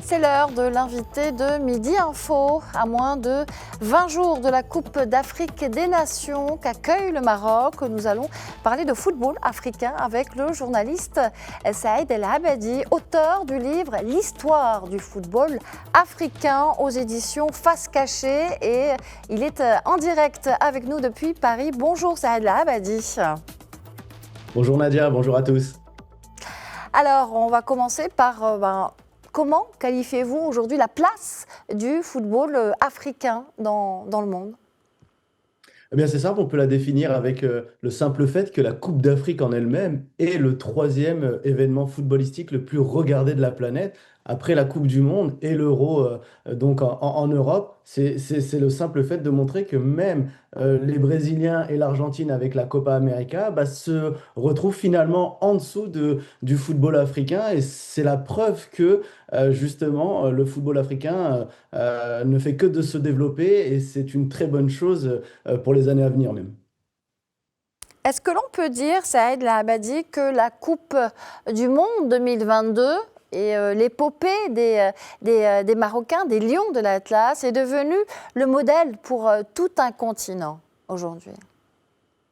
C'est l'heure de l'invité de Midi Info. À moins de 20 jours de la Coupe d'Afrique des Nations qu'accueille le Maroc, nous allons parler de football africain avec le journaliste Saïd El Abadi, auteur du livre L'histoire du football africain aux éditions Face Cachée. Et il est en direct avec nous depuis Paris. Bonjour Saïd El Abadi. Bonjour Nadia, bonjour à tous. Alors, on va commencer par... Comment qualifiez-vous aujourd'hui la place du football africain dans le monde ? Eh bien, c'est simple, on peut la définir avec le simple fait que la Coupe d'Afrique en elle-même est le troisième événement footballistique le plus regardé de la planète, après la Coupe du Monde et l'Euro donc en Europe. C'est le simple fait de montrer que même les Brésiliens et l'Argentine avec la Copa América se retrouvent finalement en dessous du football africain. Et c'est la preuve que justement le football africain ne fait que de se développer et c'est une très bonne chose pour les années à venir même. Est-ce que l'on peut dire, Saïd El Abadi, que la Coupe du Monde 2022 et l'épopée des Marocains, des Lions de l'Atlas, est devenue le modèle pour tout un continent aujourd'hui ?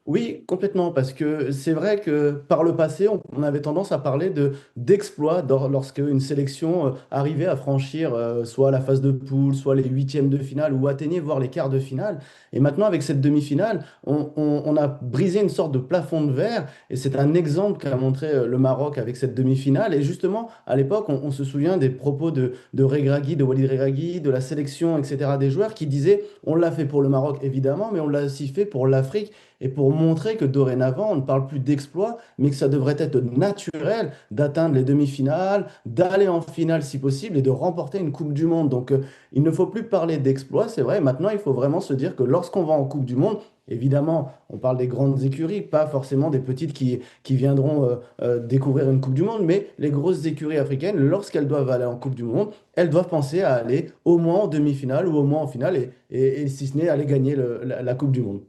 Oui, complètement, parce que c'est vrai que par le passé, on avait tendance à parler d'exploits lorsque une sélection arrivait à franchir soit la phase de poule, soit les huitièmes de finale, ou atteignait voire les quarts de finale. Et maintenant, avec cette demi-finale, on a brisé une sorte de plafond de verre, et c'est un exemple qu'a montré le Maroc avec cette demi-finale. Et justement, à l'époque, on se souvient des propos de Regragui, de Walid Regragui, de la sélection, etc., des joueurs qui disaient, on l'a fait pour le Maroc, évidemment, mais on l'a aussi fait pour l'Afrique, et pour montrer que dorénavant, on ne parle plus d'exploit, mais que ça devrait être naturel d'atteindre les demi-finales, d'aller en finale si possible et de remporter une Coupe du Monde. Donc il ne faut plus parler d'exploit, c'est vrai. Maintenant, il faut vraiment se dire que lorsqu'on va en Coupe du Monde, évidemment, on parle des grandes écuries, pas forcément des petites qui viendront découvrir une Coupe du Monde, mais les grosses écuries africaines, lorsqu'elles doivent aller en Coupe du Monde, elles doivent penser à aller au moins en demi-finale ou au moins en finale, et si ce n'est aller gagner la Coupe du Monde.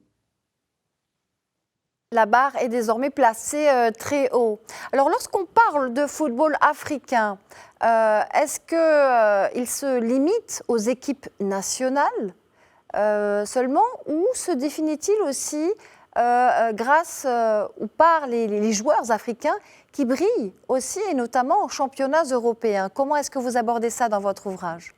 La barre est désormais placée très haut. Alors, lorsqu'on parle de football africain, est-ce qu'il se limite aux équipes nationales seulement, ou se définit-il aussi grâce ou par les joueurs africains qui brillent aussi, et notamment en championnats européens ? Comment est-ce que vous abordez ça dans votre ouvrage ?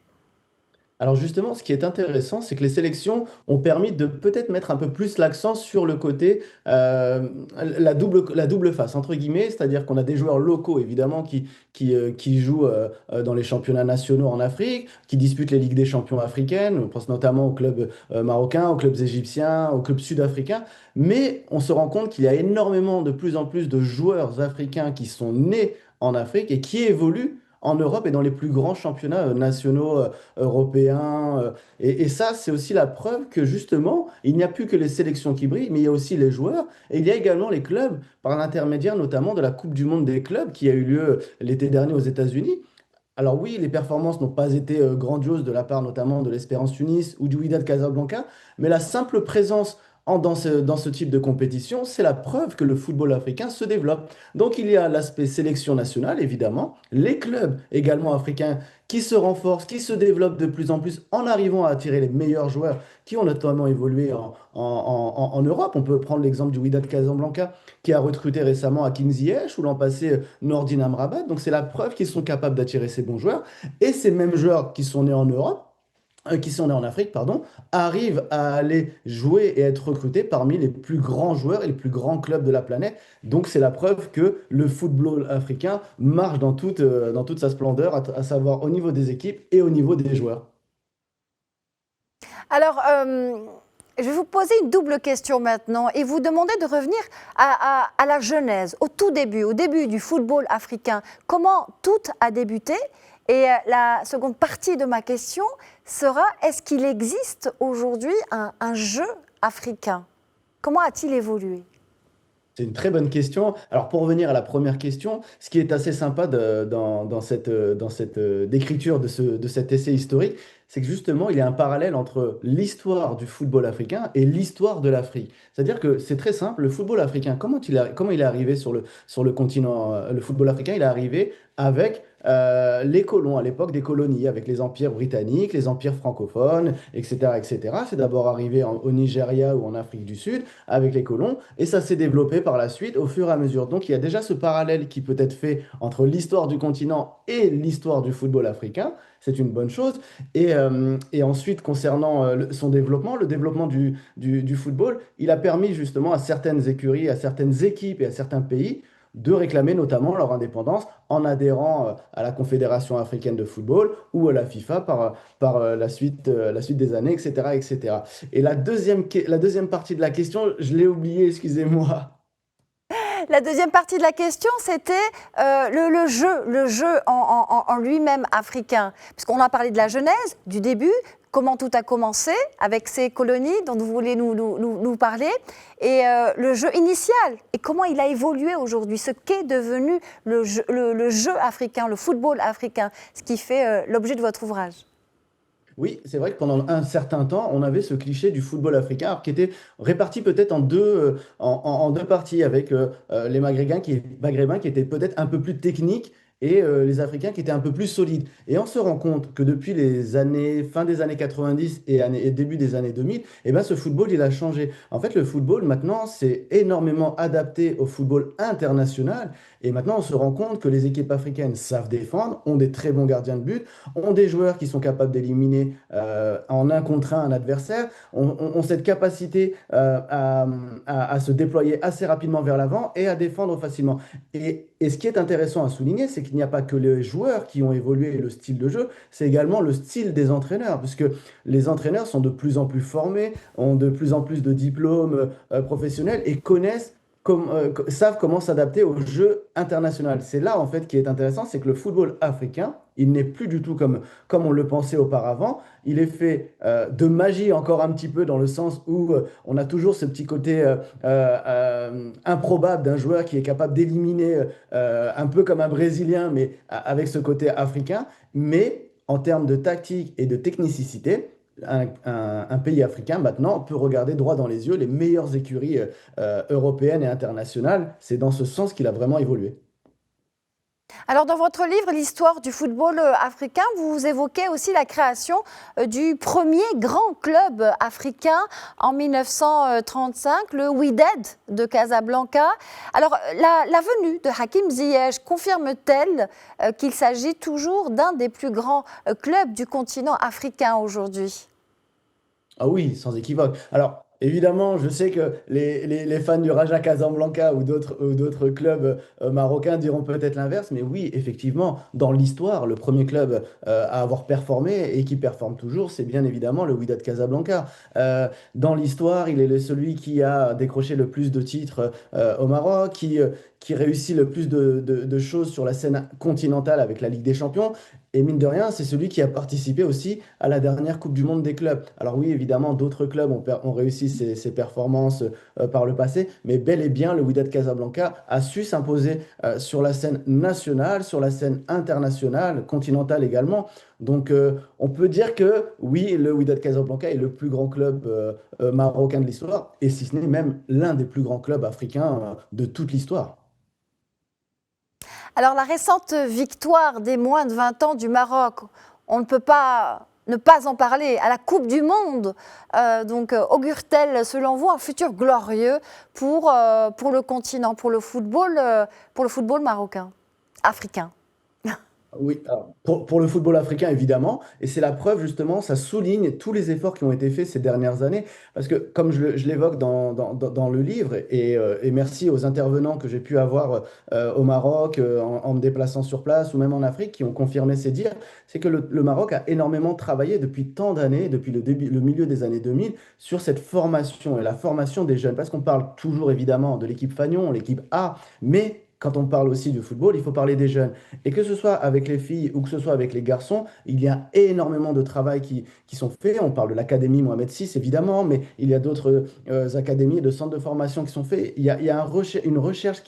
Alors justement, ce qui est intéressant, c'est que les sélections ont permis de peut-être mettre un peu plus l'accent sur le côté, la double face, entre guillemets, c'est-à-dire qu'on a des joueurs locaux, évidemment, qui jouent dans les championnats nationaux en Afrique, qui disputent les Ligues des champions africaines, on pense notamment aux clubs marocains, aux clubs égyptiens, aux clubs sud-africains, mais on se rend compte qu'il y a énormément, de plus en plus de joueurs africains qui sont nés en Afrique et qui évoluent en Europe et dans les plus grands championnats nationaux européens. Et ça, c'est aussi la preuve que justement, il n'y a plus que les sélections qui brillent, mais il y a aussi les joueurs. Et il y a également les clubs, par l'intermédiaire notamment de la Coupe du Monde des clubs qui a eu lieu l'été dernier aux États-Unis. Alors oui, les performances n'ont pas été grandioses de la part notamment de l'Espérance Tunis ou du Wydad Casablanca, mais la simple présence dans ce type de compétition, c'est la preuve que le football africain se développe. Donc il y a l'aspect sélection nationale, évidemment, les clubs également africains qui se renforcent, qui se développent de plus en plus en arrivant à attirer les meilleurs joueurs qui ont notamment évolué en Europe. On peut prendre l'exemple du Wydad Casablanca qui a recruté récemment Hakim Ziyech ou l'an passé Nordin Amrabat. Donc c'est la preuve qu'ils sont capables d'attirer ces bons joueurs. Et ces mêmes joueurs qui sont nés en Europe, qui sont nés en Afrique, pardon, arrivent à aller jouer et être recrutés parmi les plus grands joueurs et les plus grands clubs de la planète. Donc c'est la preuve que le football africain marche dans toute sa splendeur, à savoir au niveau des équipes et au niveau des joueurs. Alors, je vais vous poser une double question maintenant et vous demander de revenir à la genèse, au début du football africain. Comment tout a débuté ? Et la seconde partie de ma question sera, est-ce qu'il existe aujourd'hui un jeu africain ? Comment a-t-il évolué ? C'est une très bonne question. Alors pour revenir à la première question, ce qui est assez sympa dans cette décriture de cet essai historique, c'est que justement, il y a un parallèle entre l'histoire du football africain et l'histoire de l'Afrique. C'est-à-dire que c'est très simple, le football africain, comment il est arrivé sur le continent, le football africain, il est arrivé avec les colons à l'époque des colonies, avec les empires britanniques, les empires francophones, etc., etc. C'est d'abord arrivé au Nigeria ou en Afrique du Sud avec les colons, et ça s'est développé par la suite au fur et à mesure. Donc il y a déjà ce parallèle qui peut être fait entre l'histoire du continent et l'histoire du football africain. C'est une bonne chose. Et ensuite, concernant son développement, le développement du football, il a permis justement à certaines écuries, à certaines équipes et à certains pays de réclamer notamment leur indépendance en adhérant à la Confédération africaine de football ou à la FIFA par la suite des années, etc., etc. Et la deuxième partie de la question, je l'ai oubliée, excusez-moi. La deuxième partie de la question, c'était le jeu en lui-même africain. Puisqu'on a parlé de la genèse, du début, comment tout a commencé avec ces colonies dont vous voulez nous parler, et le jeu initial, et comment il a évolué aujourd'hui, ce qu'est devenu le jeu africain, le football africain, ce qui fait l'objet de votre ouvrage. Oui, c'est vrai que pendant un certain temps, on avait ce cliché du football africain alors, qui était réparti peut-être en deux parties, avec les Maghrébins qui étaient peut-être un peu plus techniques et les Africains qui étaient un peu plus solides. Et on se rend compte que depuis fin des années 90 et début des années 2000, eh ben, ce football, il a changé. En fait, le football, maintenant, c'est énormément adapté au football international. Et maintenant, on se rend compte que les équipes africaines savent défendre, ont des très bons gardiens de but, ont des joueurs qui sont capables d'éliminer en un contre un adversaire, ont cette capacité à se déployer assez rapidement vers l'avant et à défendre facilement. Et ce qui est intéressant à souligner, c'est qu'il n'y a pas que les joueurs qui ont évolué le style de jeu, c'est également le style des entraîneurs, puisque les entraîneurs sont de plus en plus formés, ont de plus en plus de diplômes professionnels et savent comment s'adapter au jeu international. C'est là, en fait, qui est intéressant, c'est que le football africain, il n'est plus du tout comme on le pensait auparavant. Il est fait de magie encore un petit peu dans le sens où on a toujours ce petit côté improbable d'un joueur qui est capable d'éliminer un peu comme un Brésilien, mais avec ce côté africain. Mais en termes de tactique et de technicité, un pays africain maintenant peut regarder droit dans les yeux les meilleures écuries européennes et internationales. C'est dans ce sens qu'il a vraiment évolué. Alors, dans votre livre, l'histoire du football africain, vous évoquez aussi la création du premier grand club africain en 1935, le Wydad de Casablanca. Alors, la venue de Hakim Ziyech confirme-t-elle qu'il s'agit toujours d'un des plus grands clubs du continent africain aujourd'hui? Ah oui, sans équivoque. Alors, évidemment, je sais que les fans du Raja Casablanca ou d'autres clubs marocains diront peut-être l'inverse, mais oui, effectivement, dans l'histoire, le premier club à avoir performé et qui performe toujours, c'est bien évidemment le Wydad Casablanca. Dans l'histoire, il est celui qui a décroché le plus de titres au Maroc, qui réussit le plus de choses sur la scène continentale avec la Ligue des Champions. Et mine de rien, c'est celui qui a participé aussi à la dernière Coupe du Monde des clubs. Alors oui, évidemment, d'autres clubs ont réussi ces performances par le passé, mais bel et bien, le Wydad Casablanca a su s'imposer sur la scène nationale, sur la scène internationale, continentale également. Donc on peut dire que oui, le Wydad Casablanca est le plus grand club marocain de l'histoire, et si ce n'est même l'un des plus grands clubs africains de toute l'histoire. Alors, la récente victoire des moins de 20 ans du Maroc, on ne peut pas ne pas en parler, à la Coupe du Monde. Augure-t-elle, selon vous, un futur glorieux pour le continent, pour le football marocain, africain? Oui, alors, pour le football africain, évidemment, et c'est la preuve justement, ça souligne tous les efforts qui ont été faits ces dernières années, parce que comme je l'évoque dans le livre, et merci aux intervenants que j'ai pu avoir au Maroc, en me déplaçant sur place, ou même en Afrique, qui ont confirmé ces dires, c'est que le Maroc a énormément travaillé depuis tant d'années, depuis le milieu des années 2000, sur cette formation et la formation des jeunes, parce qu'on parle toujours évidemment de l'équipe Fagnon, l'équipe A, mais quand on parle aussi du football, il faut parler des jeunes. Et que ce soit avec les filles ou que ce soit avec les garçons, il y a énormément de travail qui sont faits. On parle de l'Académie Mohamed VI, évidemment, mais il y a d'autres académies et de centres de formation qui sont faits. Il y a une recherche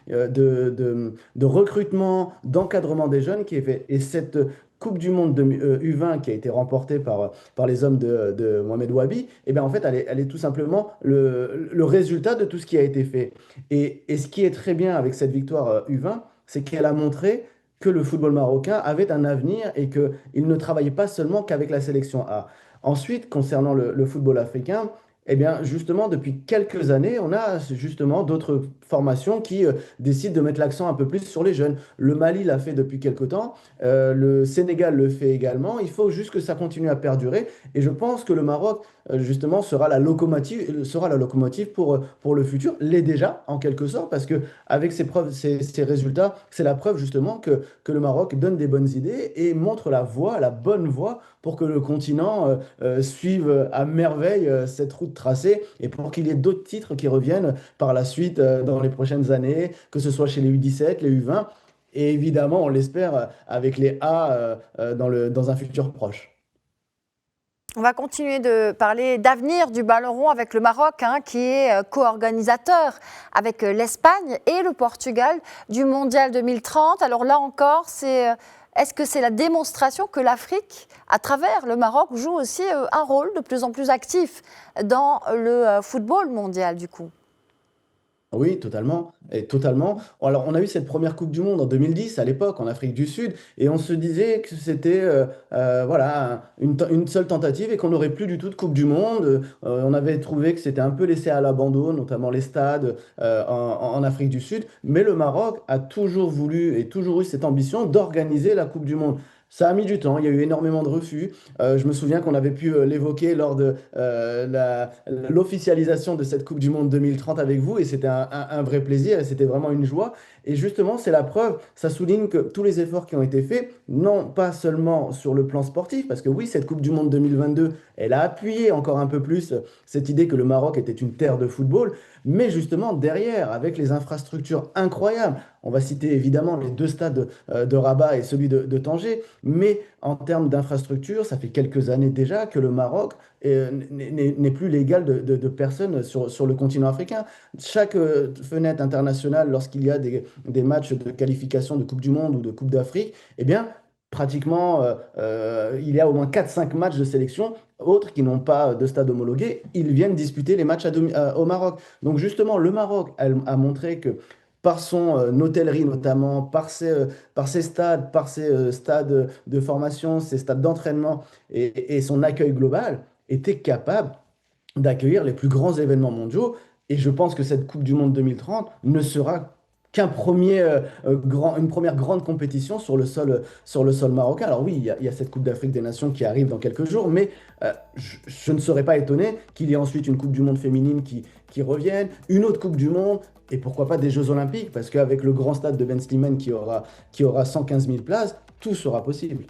de recrutement, d'encadrement des jeunes qui est faite. Et cette Coupe du Monde U20 qui a été remportée par les hommes de Mohamed Wabi, eh bien, en fait, elle est tout simplement le résultat de tout ce qui a été fait. Et ce qui est très bien avec cette victoire U20, c'est qu'elle a montré que le football marocain avait un avenir et qu'il ne travaillait pas seulement qu'avec la sélection A. Ensuite, concernant le football africain, eh bien, justement, depuis quelques années, on a justement d'autres formations qui décident de mettre l'accent un peu plus sur les jeunes. Le Mali l'a fait depuis quelques temps, le Sénégal le fait également. Il faut juste que ça continue à perdurer. Et je pense que le Maroc, justement, sera la locomotive pour le futur, l'est déjà, en quelque sorte, parce que avec ces preuves, ces résultats, c'est la preuve justement que le Maroc donne des bonnes idées et montre la voie, la bonne voie pour que le continent suive à merveille cette route tracée et pour qu'il y ait d'autres titres qui reviennent par la suite dans les prochaines années, que ce soit chez les U17, les U20 et évidemment, on l'espère, avec les A dans un futur proche. On va continuer de parler d'avenir du ballon rond avec le Maroc, qui est co-organisateur avec l'Espagne et le Portugal du Mondial 2030. Alors là encore, est-ce que c'est la démonstration que l'Afrique, à travers le Maroc, joue aussi un rôle de plus en plus actif dans le football mondial du coup? Oui, totalement. Et totalement. Alors, on a eu cette première Coupe du Monde en 2010, à l'époque, en Afrique du Sud, et on se disait que c'était voilà, une seule tentative et qu'on n'aurait plus du tout de Coupe du Monde. On avait trouvé que c'était un peu laissé à l'abandon, notamment les stades en Afrique du Sud. Mais le Maroc a toujours voulu et toujours eu cette ambition d'organiser la Coupe du Monde. Ça a mis du temps, il y a eu énormément de refus. Je me souviens qu'on avait pu l'évoquer lors de l'officialisation de cette Coupe du Monde 2030 avec vous et c'était un vrai plaisir et c'était vraiment une joie. Et justement, c'est la preuve, ça souligne que tous les efforts qui ont été faits, non pas seulement sur le plan sportif, parce que oui, cette Coupe du Monde 2022, elle a appuyé encore un peu plus cette idée que le Maroc était une terre de football, mais justement derrière, avec les infrastructures incroyables, on va citer évidemment les deux stades de Rabat et celui de Tanger, mais en termes d'infrastructures, ça fait quelques années déjà que le Maroc n'est plus l'égal de personnes sur le continent africain. Chaque fenêtre internationale, lorsqu'il y a des matchs de qualification de Coupe du Monde ou de Coupe d'Afrique, eh bien, pratiquement, il y a au moins 4-5 matchs de sélection, autres qui n'ont pas de stade homologué, ils viennent disputer les matchs au Maroc. Donc justement, le Maroc a montré que par son hôtellerie notamment, par ses stades, par ses stades de formation, ses stades d'entraînement et son accueil global, était capable d'accueillir les plus grands événements mondiaux. Et je pense que cette Coupe du Monde 2030 ne sera une première grande compétition sur le sol marocain. Alors oui, il y a cette Coupe d'Afrique des Nations qui arrive dans quelques jours, mais je ne serais pas étonné qu'il y ait ensuite une Coupe du Monde féminine qui revienne, une autre Coupe du Monde, et pourquoi pas des Jeux Olympiques, parce qu'avec le grand stade de Ben Slimane qui aura 115 000 places, tout sera possible.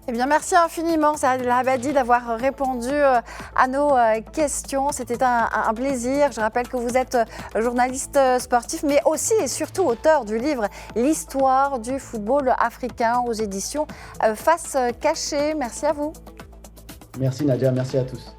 Eh bien, merci infiniment, Saad El Habadi, d'avoir répondu à nos questions. C'était un plaisir. Je rappelle que vous êtes journaliste sportif, mais aussi et surtout auteur du livre L'histoire du football africain aux éditions Face Cachée. Merci à vous. Merci Nadia, merci à tous.